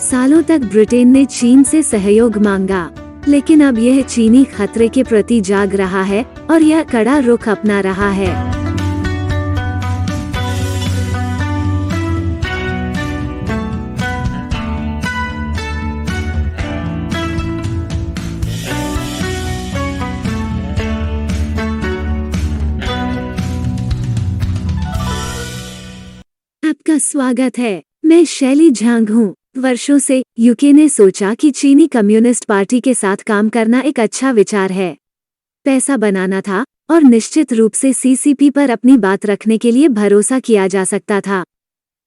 सालों तक ब्रिटेन ने चीन से सहयोग मांगा, लेकिन अब यह चीनी खतरे के प्रति जाग रहा है और यह कड़ा रुख अपना रहा है। आपका स्वागत है। मैं शैली झांग हूँ। वर्षों से यूके ने सोचा कि चीनी कम्युनिस्ट पार्टी के साथ काम करना एक अच्छा विचार है। पैसा बनाना था और निश्चित रूप से सीसीपी पर अपनी बात रखने के लिए भरोसा किया जा सकता था।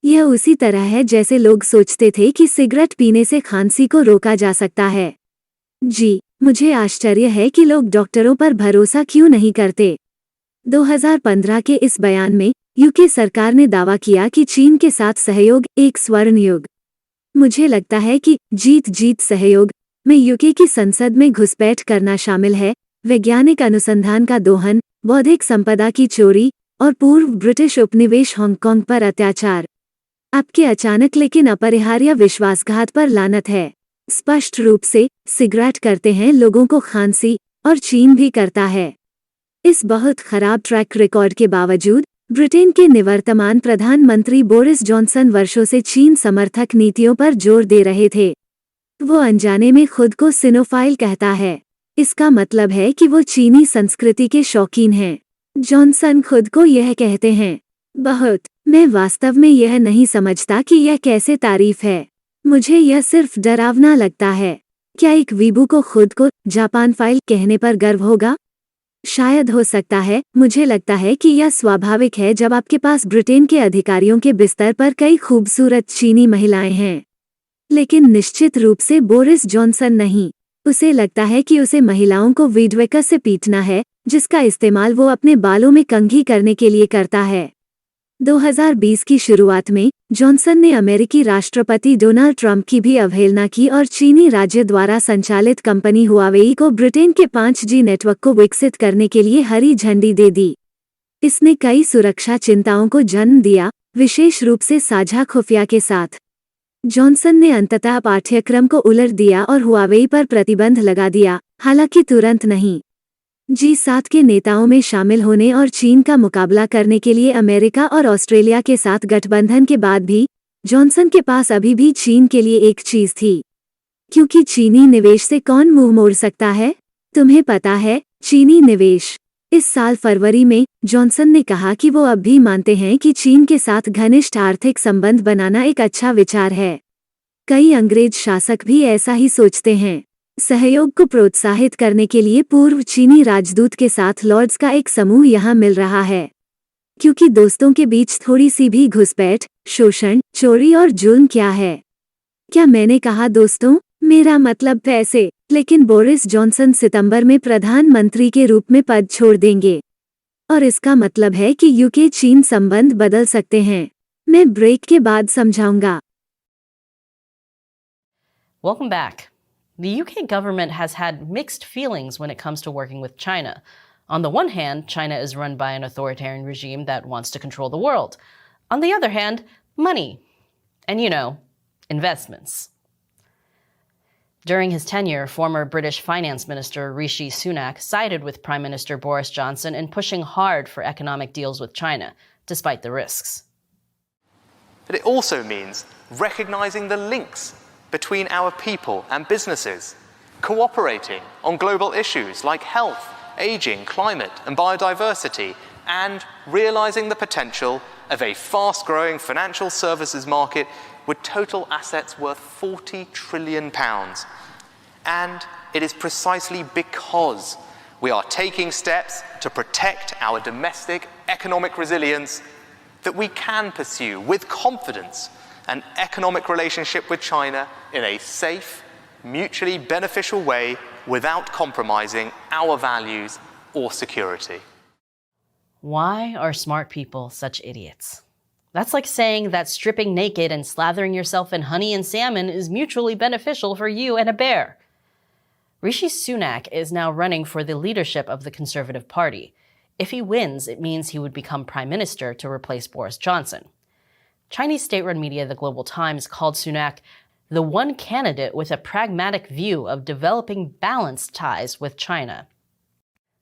यह उसी तरह है जैसे लोग सोचते थे कि सिगरेट पीने से खांसी को रोका जा सकता है। जी, मुझे आश्चर्य है कि लोग डॉक्टरों पर भरोसा क्यों नहीं करते। 2015 के इस बयान में यूके सरकार ने दावा किया कि चीन के साथ सहयोग एक स्वर्ण युग। मुझे लगता है कि जीत जीत सहयोग में यूके की संसद में घुसपैठ करना शामिल है, वैज्ञानिक अनुसंधान का दोहन, बौद्धिक संपदा की चोरी और पूर्व ब्रिटिश उपनिवेश हांगकांग पर अत्याचार। आपके अचानक लेकिन अपरिहार्य विश्वासघात पर लानत है। स्पष्ट रूप से सिगरेट करते हैं लोगों को खांसी, और चीन भी करता है। इस बहुत खराब ट्रैक रिकॉर्ड के बावजूद ब्रिटेन के निवर्तमान प्रधानमंत्री बोरिस जॉनसन वर्षों से चीन समर्थक नीतियों पर जोर दे रहे थे। वो अनजाने में खुद को सिनोफाइल कहता है। इसका मतलब है कि वो चीनी संस्कृति के शौकीन हैं। जॉनसन खुद को यह कहते हैं। मैं वास्तव में यह नहीं समझता कि यह कैसे तारीफ है। मुझे यह सिर्फ डरावना लगता है। क्या एक वीबू को खुद को जापान फाइल कहने पर गर्व होगा? शायद हो सकता है। मुझे लगता है कि यह स्वाभाविक है जब आपके पास ब्रिटेन के अधिकारियों के बिस्तर पर कई खूबसूरत चीनी महिलाएं हैं। लेकिन निश्चित रूप से बोरिस जॉनसन नहीं। उसे लगता है कि उसे महिलाओं को वीडवेकर से पीटना है, जिसका इस्तेमाल वो अपने बालों में कंघी करने के लिए करता है। 2020 की शुरुआत में जॉनसन ने अमेरिकी राष्ट्रपति डोनाल्ड ट्रंप की भी अवहेलना की और चीनी राज्य द्वारा संचालित कंपनी हुआवेई को ब्रिटेन के 5G नेटवर्क को विकसित करने के लिए हरी झंडी दे दी। इसने कई सुरक्षा चिंताओं को जन्म दिया, विशेष रूप से साझा खुफिया के साथ। जॉनसन ने अंततः पाठ्यक्रम को उलट दिया और हुआवेई पर प्रतिबंध लगा दिया, हालांकि तुरंत नहीं। G7 के नेताओं में शामिल होने और चीन का मुकाबला करने के लिए अमेरिका और ऑस्ट्रेलिया के साथ गठबंधन के बाद भी जॉनसन के पास अभी भी चीन के लिए एक चीज थी। क्योंकि चीनी निवेश से कौन मुंह मोड़ सकता है? तुम्हें पता है, चीनी निवेश। इस साल फरवरी में जॉनसन ने कहा कि वो अब भी मानते हैं कि चीन के साथ घनिष्ठ आर्थिक संबंध बनाना एक अच्छा विचार है। कई अंग्रेज शासक भी ऐसा ही सोचते हैं। सहयोग को प्रोत्साहित करने के लिए पूर्व चीनी राजदूत के साथ लॉर्ड्स का एक समूह यहाँ मिल रहा है। क्योंकि दोस्तों के बीच थोड़ी सी भी घुसपैठ, शोषण, चोरी और जुल्म क्या है? क्या मैंने कहा दोस्तों? मेरा मतलब पैसे। लेकिन बोरिस जॉनसन सितंबर में प्रधानमंत्री के रूप में पद छोड़ देंगे। और इसका मतलब है कि यूके चीन संबंध बदल सकते हैं। मैं ब्रेक के बाद समझाऊंगा। Welcome back. The UK government has had mixed feelings when it comes to working with China. On the one hand, China is run by an authoritarian regime that wants to control the world. On the other hand, money. And investments. During his tenure, former British Finance Minister Rishi Sunak sided with Prime Minister Boris Johnson in pushing hard for economic deals with China, despite the risks. But it also means recognizing the links between our people and businesses, cooperating on global issues like health, aging, climate and biodiversity, and realizing the potential of a fast-growing financial services market with total assets worth £40 trillion. And it is precisely because we are taking steps to protect our domestic economic resilience that we can pursue with confidence an economic relationship with China in a safe, mutually beneficial way without compromising our values or security. Why are smart people such idiots? That's like saying that stripping naked and slathering yourself in honey and salmon is mutually beneficial for you and a bear. Rishi Sunak is now running for the leadership of the Conservative Party. If he wins, it means he would become Prime Minister to replace Boris Johnson. Chinese state-run media, the Global Times, called Sunak the one candidate with a pragmatic view of developing balanced ties with China.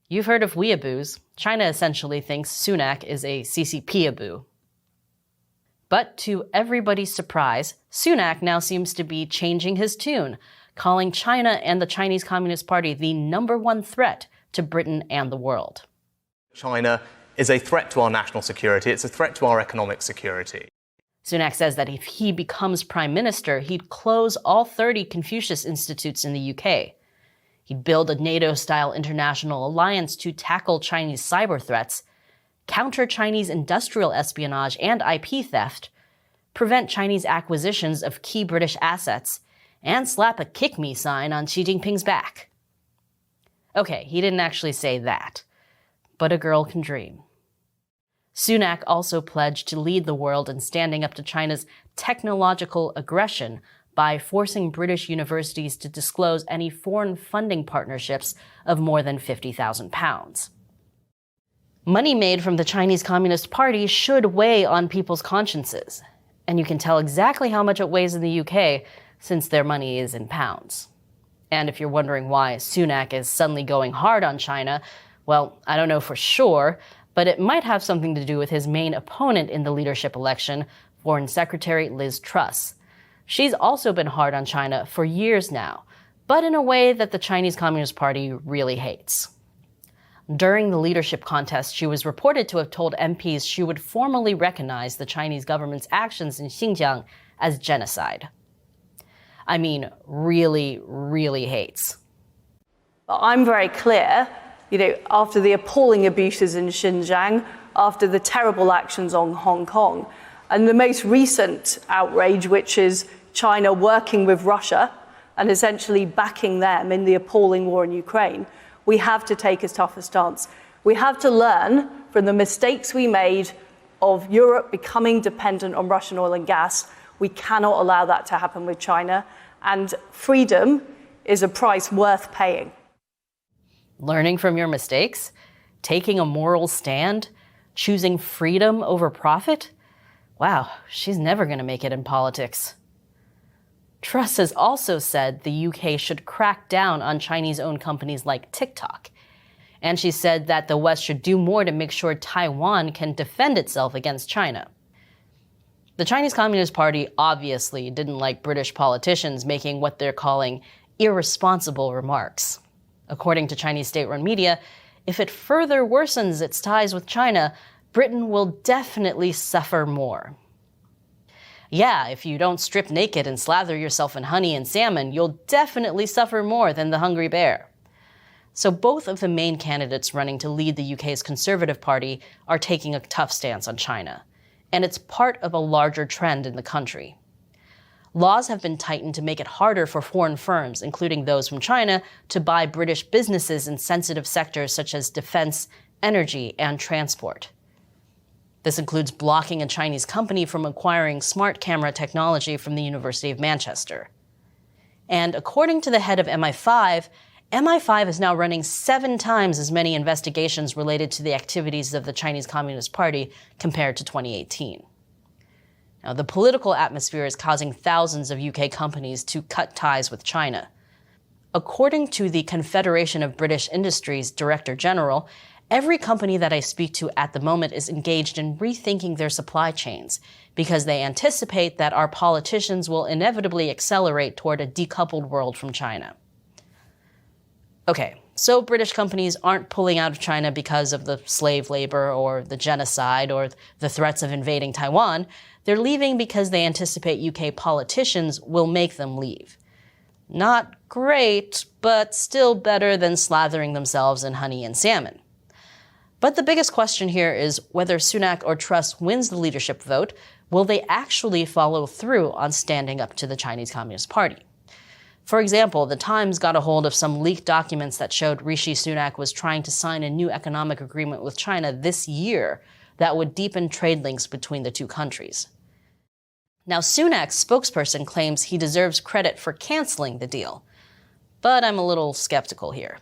You've heard of weeaboos. China essentially thinks Sunak is a CCP-aboo. But to everybody's surprise, Sunak now seems to be changing his tune, calling China and the Chinese Communist Party the #1 threat to Britain and the world. China is a threat to our national security. It's a threat to our economic security. Sunak says that if he becomes prime minister, he'd close all 30 Confucius Institutes in the UK. He'd build a NATO-style international alliance to tackle Chinese cyber threats, counter Chinese industrial espionage and IP theft, prevent Chinese acquisitions of key British assets, and slap a kick me sign on Xi Jinping's back. Okay, he didn't actually say that, but a girl can dream. Sunak also pledged to lead the world in standing up to China's technological aggression by forcing British universities to disclose any foreign funding partnerships of more than £50,000. Money made from the Chinese Communist Party should weigh on people's consciences, and you can tell exactly how much it weighs in the UK since their money is in pounds. And if you're wondering why Sunak is suddenly going hard on China, well, I don't know for sure, but it might have something to do with his main opponent in the leadership election, Foreign Secretary Liz Truss. She's also been hard on China for years now, but in a way that the Chinese Communist Party really hates. During the leadership contest, she was reported to have told MPs she would formally recognize the Chinese government's actions in Xinjiang as genocide. I mean, really, really hates. I'm very clear, after the appalling abuses in Xinjiang, after the terrible actions on Hong Kong, and the most recent outrage, which is China working with Russia and essentially backing them in the appalling war in Ukraine, we have to take a tougher stance. We have to learn from the mistakes we made of Europe becoming dependent on Russian oil and gas. We cannot allow that to happen with China, and freedom is a price worth paying. Learning from your mistakes? Taking a moral stand? Choosing freedom over profit? Wow, she's never going to make it in politics. Truss has also said the UK should crack down on Chinese-owned companies like TikTok. And she said that the West should do more to make sure Taiwan can defend itself against China. The Chinese Communist Party obviously didn't like British politicians making what they're calling irresponsible remarks. According to Chinese state-run media, if it further worsens its ties with China, Britain will definitely suffer more. Yeah, if you don't strip naked and slather yourself in honey and salmon, you'll definitely suffer more than the hungry bear. So both of the main candidates running to lead the UK's Conservative Party are taking a tough stance on China, and it's part of a larger trend in the country. Laws have been tightened to make it harder for foreign firms, including those from China, to buy British businesses in sensitive sectors such as defense, energy, and transport. This includes blocking a Chinese company from acquiring smart camera technology from the University of Manchester. And according to the head of MI5, MI5 is now running 7 times as many investigations related to the activities of the Chinese Communist Party compared to 2018. Now, the political atmosphere is causing thousands of UK companies to cut ties with China. According to the Confederation of British Industries Director General, every company that I speak to at the moment is engaged in rethinking their supply chains because they anticipate that our politicians will inevitably accelerate toward a decoupled world from China. Okay, so British companies aren't pulling out of China because of the slave labor or the genocide or the threats of invading Taiwan. They're leaving because they anticipate UK politicians will make them leave. Not great, but still better than slathering themselves in honey and salmon. But the biggest question here is whether Sunak or Truss wins the leadership vote, will they actually follow through on standing up to the Chinese Communist Party? For example, The Times got a hold of some leaked documents that showed Rishi Sunak was trying to sign a new economic agreement with China this year that would deepen trade links between the two countries. Now, Sunak's spokesperson claims he deserves credit for canceling the deal, but I'm a little skeptical here.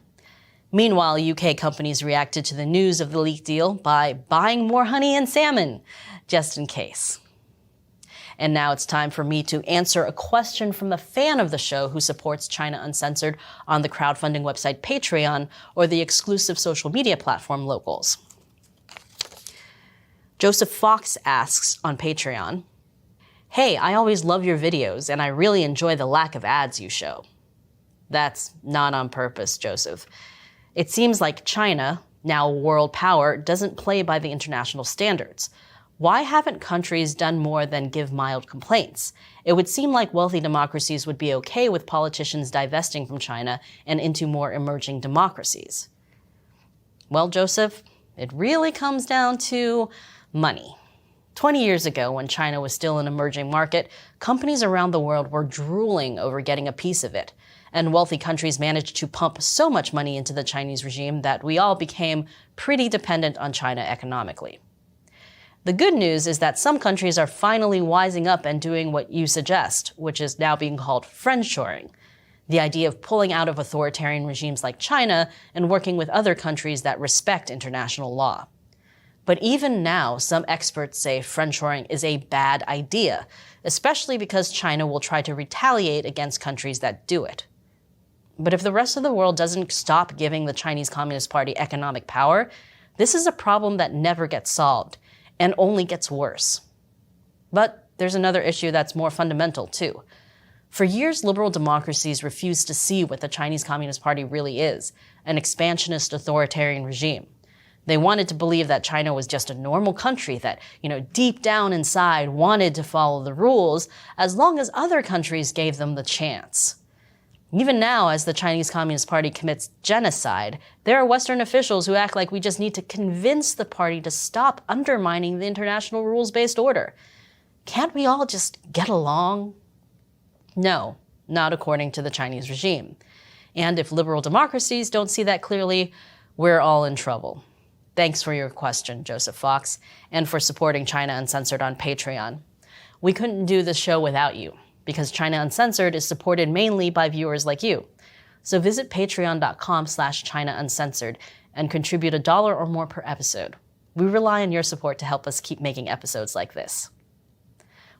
Meanwhile, UK companies reacted to the news of the leaked deal by buying more honey and salmon, just in case. And now it's time for me to answer a question from a fan of the show who supports China Uncensored on the crowdfunding website Patreon or the exclusive social media platform Locals. Joseph Fox asks on Patreon, "Hey, I always love your videos and I really enjoy the lack of ads you show." That's not on purpose, Joseph. It seems like China, now a world power, doesn't play by the international standards. Why haven't countries done more than give mild complaints? It would seem like wealthy democracies would be okay with politicians divesting from China and into more emerging democracies. Well, Joseph, it really comes down to money. 20 years ago, when China was still an emerging market, companies around the world were drooling over getting a piece of it. And wealthy countries managed to pump so much money into the Chinese regime that we all became pretty dependent on China economically. The good news is that some countries are finally wising up and doing what you suggest, which is now being called friendshoring. The idea of pulling out of authoritarian regimes like China and working with other countries that respect international law. But even now, some experts say friendshoring is a bad idea, especially because China will try to retaliate against countries that do it. But if the rest of the world doesn't stop giving the Chinese Communist Party economic power, this is a problem that never gets solved and only gets worse. But there's another issue that's more fundamental, too. For years, liberal democracies refused to see what the Chinese Communist Party really is, an expansionist authoritarian regime. They wanted to believe that China was just a normal country that, deep down inside wanted to follow the rules as long as other countries gave them the chance. Even now, as the Chinese Communist Party commits genocide, there are Western officials who act like we just need to convince the party to stop undermining the international rules-based order. Can't we all just get along? No, not according to the Chinese regime. And if liberal democracies don't see that clearly, we're all in trouble. Thanks for your question, Joseph Fox, and for supporting China Uncensored on Patreon. We couldn't do this show without you, because China Uncensored is supported mainly by viewers like you. So visit patreon.com/China Uncensored and contribute $1 or more per episode. We rely on your support to help us keep making episodes like this.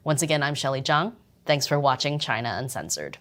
Once again, I'm Shelley Zhang. Thanks for watching China Uncensored.